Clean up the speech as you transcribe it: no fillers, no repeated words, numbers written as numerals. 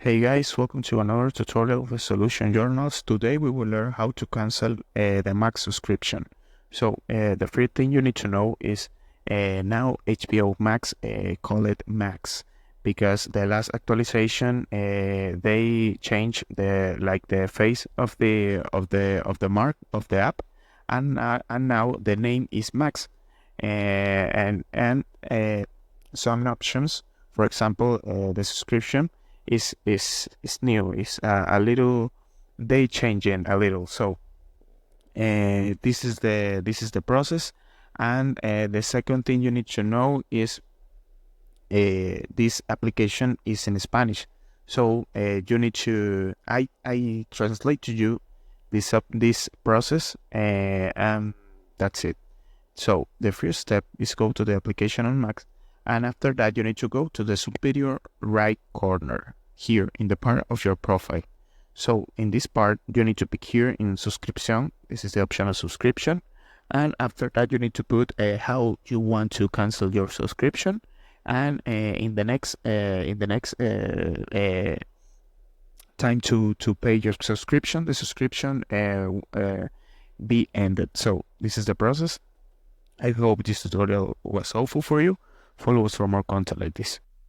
Hey guys, welcome to another tutorial of Solution Journals. Today we will learn how to cancel the Max subscription. The first thing you need to know is now HBO Max call it Max because the last actualization they changed the face of the mark of the app, and now the name is Max. And some options, for example, the subscription is new. It's a little, they changing a little. This is the process. And the second thing you need to know is this application is in Spanish. You need to I translate to you this process, and that's it. So the first step is go to the application on Mac, and after that you need to go to the superior right corner here in the part of your profile. So in this part you need to pick here in subscription. This is the option of subscription, and after that you need to put how you want to cancel your subscription, and in the next time to pay your subscription, the subscription be ended. So this is the process. I hope this tutorial was helpful for you. Follow us for more content like this.